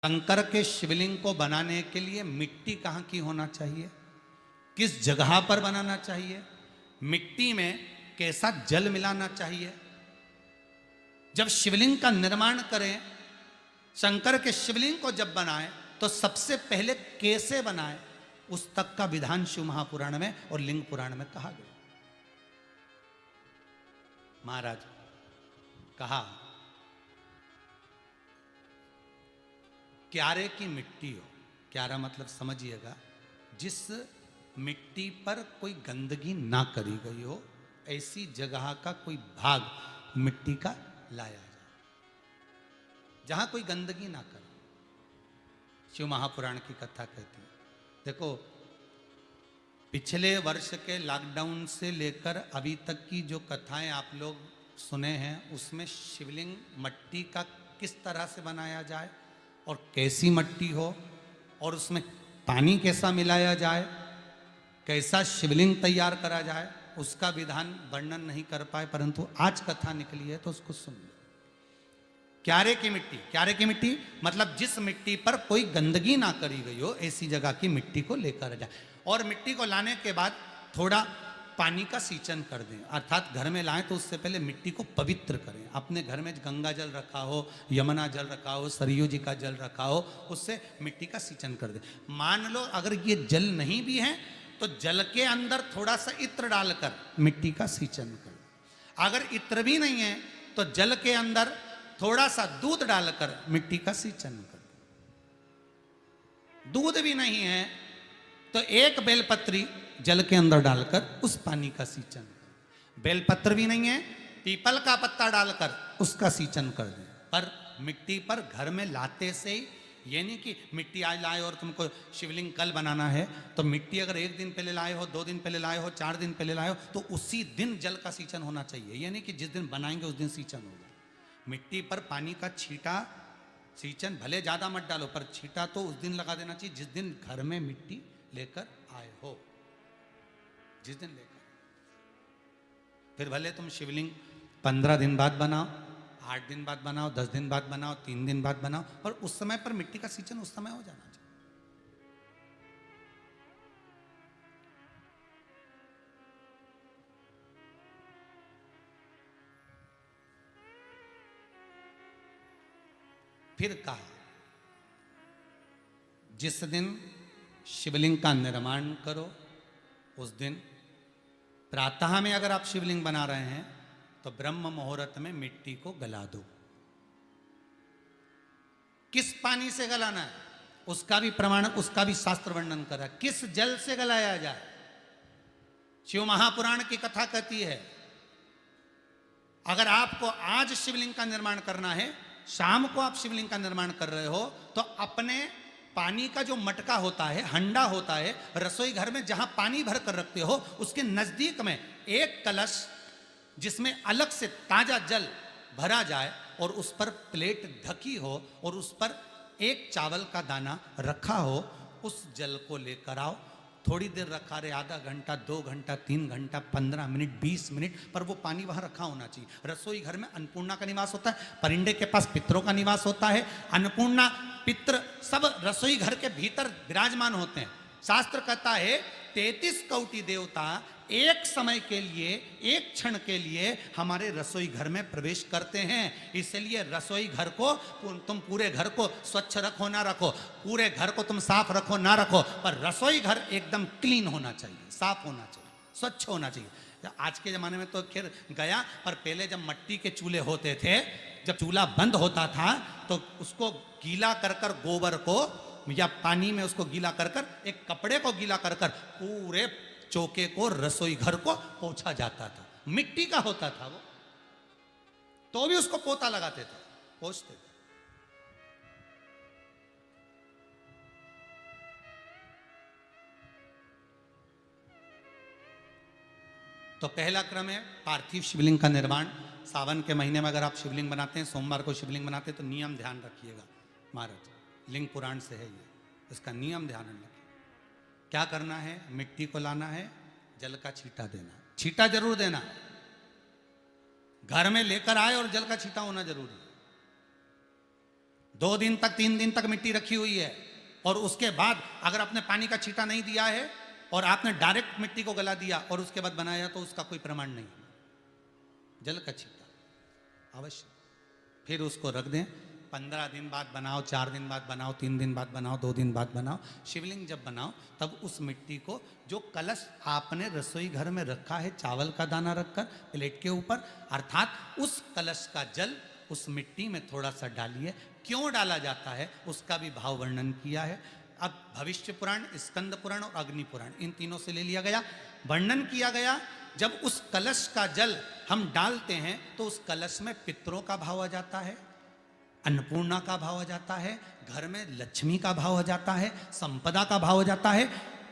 शंकर के शिवलिंग को बनाने के लिए मिट्टी कहाँ की होना चाहिए, किस जगह पर बनाना चाहिए, मिट्टी में कैसा जल मिलाना चाहिए। जब शिवलिंग का निर्माण करें, शंकर के शिवलिंग को जब बनाएं तो सबसे पहले कैसे बनाएं, उस तक का विधान शिव महापुराण में और लिंग पुराण में कहा गया। महाराज कहा, क्यारे की मिट्टी हो, क्यारा मतलब समझिएगा जिस मिट्टी पर कोई गंदगी ना करी गई हो, ऐसी जगह का कोई भाग मिट्टी का लाया जाए जहां कोई गंदगी ना करे। शिव महापुराण की कथा कहती है। देखो, पिछले वर्ष के लॉकडाउन से लेकर अभी तक की जो कथाएं आप लोग सुने हैं, उसमें शिवलिंग मट्टी का किस तरह से बनाया जाए और कैसी मट्टी हो और उसमें पानी कैसा मिलाया जाए, कैसा शिवलिंग तैयार करा जाए, उसका विधान वर्णन नहीं कर पाए, परंतु आज कथा निकली है तो उसको सुन लो। क्यारे की मिट्टी, क्यारे की मिट्टी मतलब जिस मिट्टी पर कोई गंदगी ना करी गई हो, ऐसी जगह की मिट्टी को लेकर जाए और मिट्टी को लाने के बाद थोड़ा पानी का सींचन कर दें, अर्थात घर में लाएं तो उससे पहले मिट्टी को पवित्र करें। अपने घर में गंगा जल रखा हो, यमुना जल रखा हो, सरयू जी का जल रखा हो, उससे मिट्टी का सींचन कर दें। मान लो अगर ये जल नहीं भी है तो जल के अंदर थोड़ा सा इत्र डालकर मिट्टी का सींचन कर। अगर इत्र भी नहीं है तो जल के अंदर थोड़ा सा दूध डालकर मिट्टी का सींचन कर। दूध भी नहीं है तो एक बेलपत्री जल के अंदर डालकर उस पानी का सींचन कर। बेलपत्र भी नहीं है, पीपल का पत्ता डालकर उसका सींचन कर दें। पर मिट्टी पर घर में लाते से ही, ये नहीं कि मिट्टी आज लाए और तुमको शिवलिंग कल बनाना है, तो मिट्टी अगर एक दिन पहले लाए हो, 2 दिन पहले लाए हो, 4 दिन पहले लाए हो, तो उसी दिन जल का सींचन होना चाहिए। ये नहीं कि जिस दिन बनाएंगे उस दिन सींचन होगा। मिट्टी पर पानी का छींटा, सींचन भले ज़्यादा मत डालो, पर छींटा तो उस दिन लगा देना चाहिए जिस दिन घर में मिट्टी लेकर आए हो, जिस दिन लेकर। फिर भले तुम शिवलिंग 15 दिन बाद बनाओ, 8 दिन बाद बनाओ, 10 दिन बाद बनाओ, 3 दिन बाद बनाओ, पर उस समय पर मिट्टी का सींचन उस समय हो जाना चाहिए। फिर कहा, जिस दिन शिवलिंग का निर्माण करो उस दिन प्रातः में अगर आप शिवलिंग बना रहे हैं तो ब्रह्म मुहूर्त में मिट्टी को गला दो। किस पानी से गलाना है उसका भी प्रमाण, उसका भी शास्त्र वर्णन करा। किस जल से गलाया जाए, शिव महापुराण की कथा कहती है अगर आपको आज शिवलिंग का निर्माण करना है, शाम को आप शिवलिंग का निर्माण कर रहे हो, तो अपने पानी का जो मटका होता है, हंडा होता है, रसोई घर में जहां पानी भर कर रखते हो, उसके नजदीक में एक कलश जिसमें अलग से ताजा जल भरा जाए और उस पर प्लेट ढकी हो और उस पर एक चावल का दाना रखा हो, उस जल को लेकर आओ। थोड़ी देर रखा रहे, आधा घंटा, 2 घंटा, 3 घंटा, 15 मिनट, 20 मिनट, पर वो पानी वहां रखा होना चाहिए। रसोई घर में अन्नपूर्णा का निवास होता है, परिंदे के पास पितरों का निवास होता है। अन्नपूर्णा, पित्र सब रसोई घर के भीतर विराजमान होते हैं। शास्त्र कहता है 33 कोटि देवता एक समय के लिए, एक क्षण के लिए हमारे रसोई घर में प्रवेश करते हैं। इसलिए रसोई घर को तुम पूरे घर को स्वच्छ रखो ना रखो, पूरे घर को तुम साफ रखो ना रखो, पर रसोई घर एकदम क्लीन होना चाहिए, साफ होना चाहिए, स्वच्छ होना चाहिए। आज के ज़माने में तो खैर गया, पर पहले जब मट्टी के चूल्हे होते थे, जब चूल्हा बंद होता था तो उसको गीला कर कर, गोबर को या पानी में उसको गीला कर कर, एक कपड़े को गीला कर कर पूरे चौके को, रसोई घर को पोंछा जाता था। मिट्टी का होता था वो, तो भी उसको पोता लगाते थे, पोंछते थे। तो पहला क्रम है पार्थिव शिवलिंग का निर्माण। सावन के महीने में अगर आप शिवलिंग बनाते हैं, सोमवार को शिवलिंग बनाते हैं, तो नियम ध्यान रखिएगा महाराज, लिंग पुराण से है ये, इसका नियम ध्यान रखिए। क्या करना है, मिट्टी को लाना है, जल का छींटा देना, छींटा जरूर देना, घर में लेकर आए और जल का छींटा होना जरूरी है। 2 दिन तक 3 दिन तक मिट्टी रखी हुई है, और उसके बाद अगर आपने पानी का छींटा नहीं दिया है और आपने डायरेक्ट मिट्टी को गला दिया और उसके बाद बनाया, तो उसका कोई प्रमाण नहीं। जल का छींटा अवश्य। फिर उसको रख दें, 15 दिन बाद बनाओ, 4 दिन बाद बनाओ, 3 दिन बाद बनाओ, 2 दिन बाद बनाओ। शिवलिंग जब बनाओ तब उस मिट्टी को, जो कलश आपने रसोई घर में रखा है चावल का दाना रखकर प्लेट के ऊपर, अर्थात उस कलश का जल उस मिट्टी में थोड़ा सा डालिए। क्यों डाला जाता है उसका भी भाव वर्णन किया है। अब भविष्य पुराण, स्कंद पुराण और अग्नि पुराण, इन तीनों से ले लिया गया। वर्णन किया गया, जब उस कलश का जल हम डालते हैं तो उस कलश में पितरों का भाव आ जाता है, अन्नपूर्णा का भाव आ जाता है, घर में लक्ष्मी का भाव आ जाता है, संपदा का भाव आ जाता है।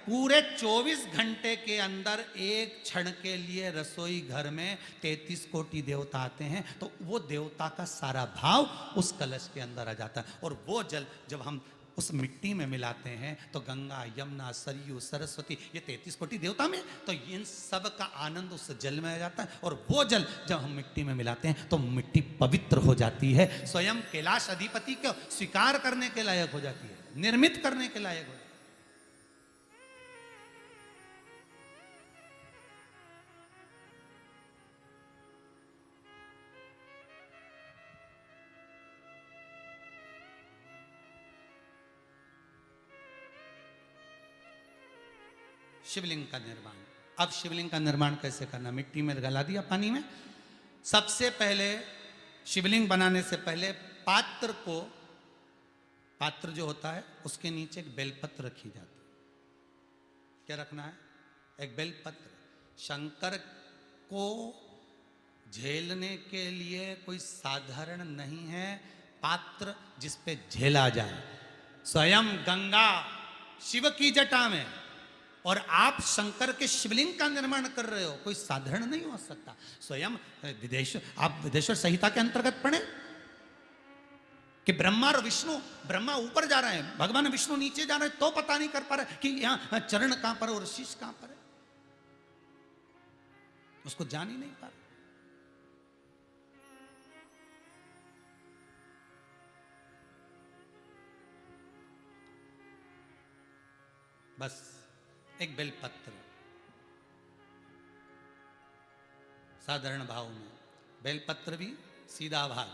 पूरे 24 घंटे के अंदर एक क्षण के लिए रसोई घर में 33 कोटि देवता आते हैं, तो वो देवता का सारा भाव उस कलश के अंदर आ जाता है। और वो जल जब हम उस मिट्टी में मिलाते हैं तो गंगा, यमुना, सरयू, सरस्वती, ये 33 कोटि देवता में, तो इन सब का आनंद उस जल में आ जाता है। और वो जल जब हम मिट्टी में मिलाते हैं तो मिट्टी पवित्र हो जाती है, स्वयं कैलाश अधिपति को स्वीकार करने के लायक हो जाती है, निर्मित करने के लायक हो जाती है। शिवलिंग का निर्माण। अब शिवलिंग का निर्माण कैसे करना? मिट्टी में गला दिया पानी में। सबसे पहले शिवलिंग बनाने से पहले पात्र जो होता है उसके नीचे एक बेलपत्र रखी जाती है। क्या रखना है? एक बेलपत्र। शंकर को झेलने के लिए कोई साधारण नहीं है पात्र जिस पे झेला जाए। स्वयं गंगा शिव की जटा में, और आप शंकर के शिवलिंग का निर्माण कर रहे हो, कोई साधारण नहीं हो सकता। स्वयं आप विदेश्वर संहिता के अंतर्गत पढ़े कि ब्रह्मा और विष्णु, ब्रह्मा ऊपर जा रहे हैं, भगवान विष्णु नीचे जा रहे हैं, तो पता नहीं कर पा रहे कि यहां चरण कहां पर और शीश कहां पर है, उसको जान ही नहीं पा रहे। बस एक बेलपत्र साधारण भाव में, बेलपत्र भी सीधा भाग,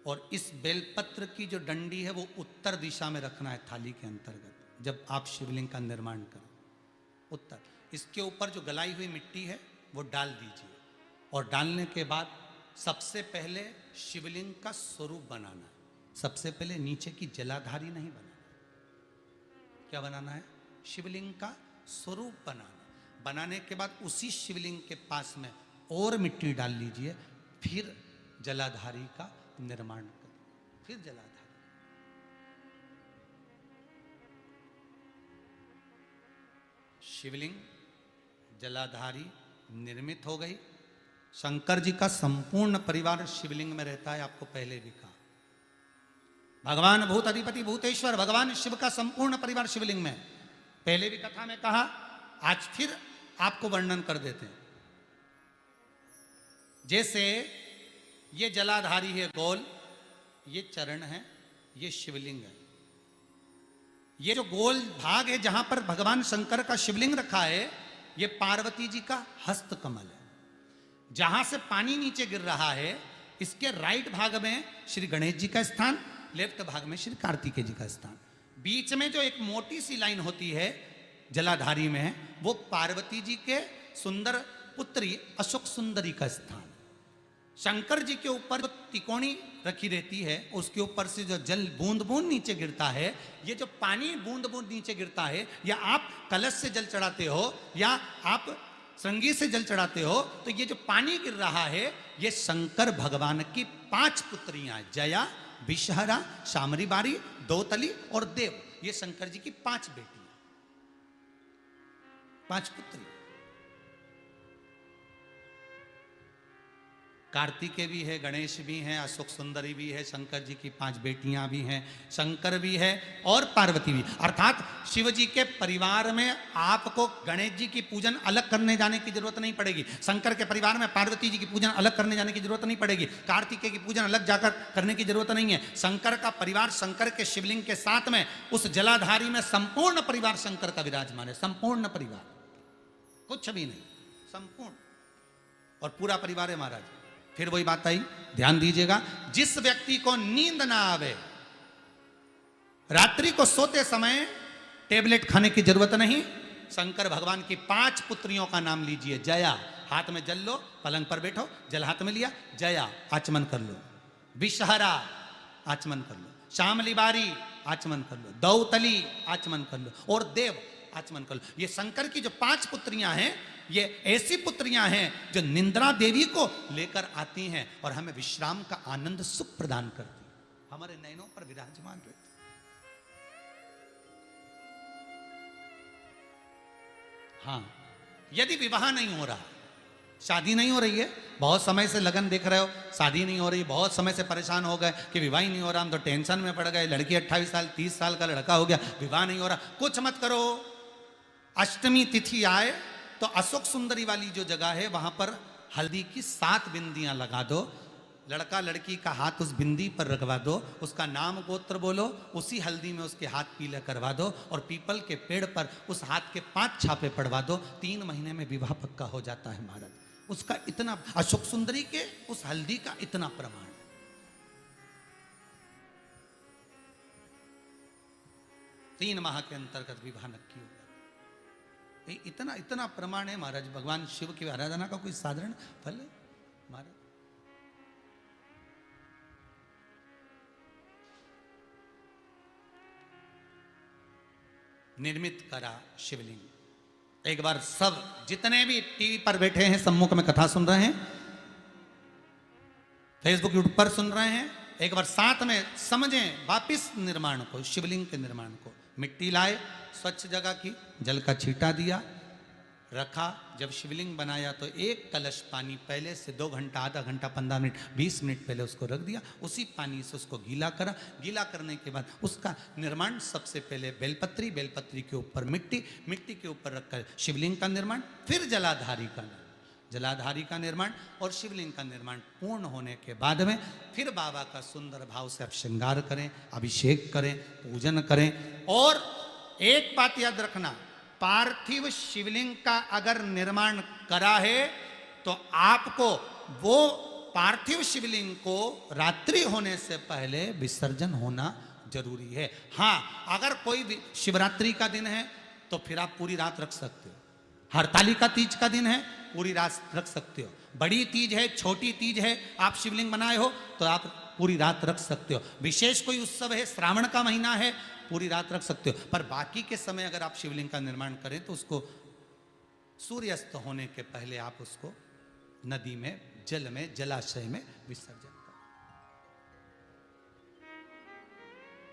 और इस बेलपत्र की जो डंडी है वो उत्तर दिशा में रखना है थाली के अंतर्गत। जब आप शिवलिंग का निर्माण करें उत्तर, इसके ऊपर जो गलाई हुई मिट्टी है वो डाल दीजिए, और डालने के बाद सबसे पहले शिवलिंग का स्वरूप बनाना है। सबसे पहले नीचे की जलाधारी नहीं बनाना, क्या बनाना है? शिवलिंग का स्वरूप बनाना। बनाने के बाद उसी शिवलिंग के पास में और मिट्टी डाल लीजिए, फिर जलाधारी का निर्माण करिए, फिर जलाधारी। शिवलिंग जलाधारी निर्मित हो गई। शंकर जी का संपूर्ण परिवार शिवलिंग में रहता है, आपको पहले भी कहा। भगवान भूत अधिपति भूतेश्वर, भगवान शिव का संपूर्ण परिवार शिवलिंग में, पहले भी कथा में कहा, आज फिर आपको वर्णन कर देते हैं। जैसे ये जलाधारी है गोल, ये चरण है, ये शिवलिंग है। ये जो गोल भाग है जहां पर भगवान शंकर का शिवलिंग रखा है, ये पार्वती जी का हस्त कमल है। जहां से पानी नीचे गिर रहा है, इसके राइट भाग में श्री गणेश जी का स्थान, लेफ्ट भाग में श्री कार्तिकेय जी का स्थान। बीच में जो एक मोटी सी लाइन होती है जलाधारी में, वो पार्वती जी के सुंदर पुत्री अशोक सुंदरी का स्थान। शंकर जी के ऊपर जो तिकोनी रखी रहती है, उसके ऊपर से जो जल बूंद बूंद नीचे गिरता है, ये जो पानी बूंद बूंद नीचे गिरता है, या आप कलश से जल चढ़ाते हो या आप श्रृंगी से जल चढ़ाते हो, तो ये जो पानी गिर रहा है, ये शंकर भगवान की 5 पुत्रियां, जया, विषहरा, शामरी बारी, दोतली और देव, ये शंकर जी की 5 बेटियां, 5 पुत्री। कार्तिकेय भी है, गणेश भी हैं, अशोक सुंदरी भी है, शंकर जी की 5 बेटियां भी हैं, शंकर भी है और पार्वती भी। अर्थात शिव जी के परिवार में आपको गणेश जी की पूजन अलग करने जाने की जरूरत नहीं पड़ेगी, शंकर के परिवार में पार्वती जी की पूजन अलग करने जाने की जरूरत नहीं पड़ेगी, कार्तिकेय की पूजन अलग जाकर करने की जरूरत नहीं है। शंकर का परिवार, शंकर के शिवलिंग के साथ में उस जलाधारी में संपूर्ण परिवार शंकर का विराजमान है, संपूर्ण परिवार, कुछ भी नहीं, संपूर्ण और पूरा परिवार है महाराज। फिर वही बात आई, ध्यान दीजिएगा, जिस व्यक्ति को नींद ना आवे, रात्रि को सोते समय टेबलेट खाने की जरूरत नहीं, शंकर भगवान की 5 पुत्रियों का नाम लीजिए। जया, हाथ में जल लो, पलंग पर बैठो, जल हाथ में लिया, जया आचमन कर लो, विषहरा आचमन कर लो, शामली बारी आचमन कर लो, दौतली आचमन कर लो और देव आचमन कर लो। ये शंकर की जो 5 पुत्रियां हैं, ये ऐसी पुत्रियां हैं जो निंद्रा देवी को लेकर आती हैं और हमें विश्राम का आनंद सुख प्रदान करती, हमारे नयनों पर विराजमान रहती। हाँ, यदि विवाह नहीं हो रहा, शादी नहीं हो रही है, बहुत समय से लगन देख रहे हो, शादी नहीं हो रही, बहुत समय से परेशान हो गए कि विवाह ही नहीं हो रहा, हम तो टेंशन में पड़ गए, लड़की 28 साल 30 साल का लड़का हो गया, विवाह नहीं हो रहा, कुछ मत करो। अष्टमी तिथि आए तो अशोक सुंदरी वाली जो जगह है वहां पर हल्दी की 7 बिंदियां लगा दो, लड़का लड़की का हाथ उस बिंदी पर रखवा दो, उसका नाम गोत्र बोलो, उसी हल्दी में उसके हाथ पीला करवा दो और पीपल के पेड़ पर उस हाथ के 5 छापे पड़वा दो, 3 महीने में विवाह पक्का हो जाता है महाराज। उसका इतना, अशोक सुंदरी के उस हल्दी का इतना प्रमाण, 3 माह के अंतर्गत विवाह नक्की होगा। इतना इतना प्रमाण है महाराज, भगवान शिव की आराधना का कोई साधारण फल है महाराज। निर्मित करा शिवलिंग। एक बार सब जितने भी टीवी पर बैठे हैं, सम्मुख में कथा सुन रहे हैं, फेसबुक यूट्यूब पर सुन रहे हैं, एक बार साथ में समझें वापिस निर्माण को, शिवलिंग के निर्माण को। मिट्टी लाए, स्वच्छ जगह की, जल का छींटा दिया, रखा। जब शिवलिंग बनाया तो 1 कलश पानी पहले से 2 घंटा, आधा घंटा, 15 मिनट, 20 मिनट पहले उसको रख दिया, उसी पानी से उसको गीला करा। गीला करने के बाद उसका निर्माण सबसे पहले बेलपत्री, बेलपत्री के ऊपर मिट्टी, मिट्टी के ऊपर रखकर शिवलिंग का निर्माण, फिर जलाधारी का निर्माण और शिवलिंग का निर्माण पूर्ण होने के बाद में फिर बाबा का सुंदर भाव से आप श्रृंगार करें, अभिषेक करें, पूजन करें। और एक बात याद रखना, पार्थिव शिवलिंग का अगर निर्माण करा है तो आपको वो पार्थिव शिवलिंग को रात्रि होने से पहले विसर्जन होना जरूरी है। हाँ, अगर कोई शिवरात्रि का दिन है तो फिर आप पूरी रात रख सकते हो, हरतालिका तीज का दिन है पूरी रात रख सकते हो, बड़ी तीज है, छोटी तीज है, आप शिवलिंग बनाए हो तो आप पूरी रात रख सकते हो, विशेष कोई उत्सव है, श्रावण का महीना है, पूरी रात रख सकते हो। पर बाकी के समय अगर आप शिवलिंग का निर्माण करें तो उसको सूर्यास्त होने के पहले आप उसको नदी में, जल में, जलाशय में विसर्जन करें।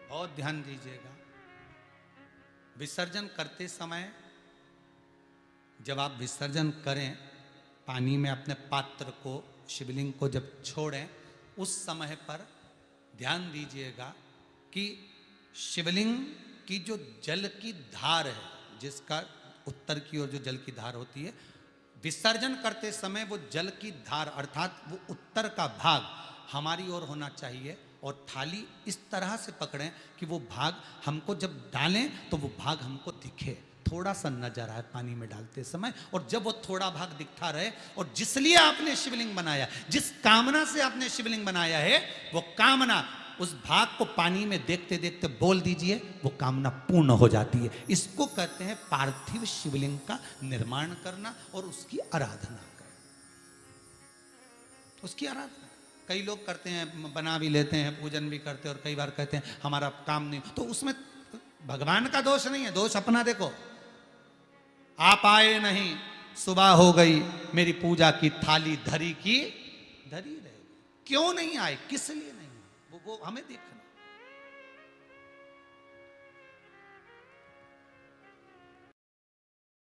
बहुत ध्यान दीजिएगा, विसर्जन करते समय जब आप विसर्जन करें, पानी में अपने पात्र को, शिवलिंग को जब छोड़ें, उस समय पर ध्यान दीजिएगा कि शिवलिंग की जो जल की धार है, जिसका उत्तर की ओर जो जल की धार होती है, विसर्जन करते समय वो जल की धार अर्थात वो उत्तर का भाग हमारी ओर होना चाहिए और थाली इस तरह से पकड़ें कि वो भाग हमको जब डालें तो वो भाग हमको दिखे, थोड़ा सा नजर आए पानी में डालते समय। और जब वो थोड़ा भाग दिखता रहे, और जिसलिए आपने शिवलिंग बनाया, जिस कामना से आपने शिवलिंग बनाया है, वो कामना उस भाग को पानी में देखते देखते बोल दीजिए, वो कामना पूर्ण हो जाती है। इसको कहते हैं पार्थिव शिवलिंग का निर्माण करना और उसकी आराधना करना। उसकी आराधना कई लोग करते हैं, बना भी लेते हैं, पूजन भी करते हैं, और कई बार कहते हैं हमारा काम नहीं, तो उसमें भगवान का दोष नहीं है, दोष अपना देखो। आप आए नहीं, सुबह हो गई, मेरी पूजा की थाली धरी की धरी रहे, क्यों नहीं आए, किस लिए नहीं, वो हमें देखना।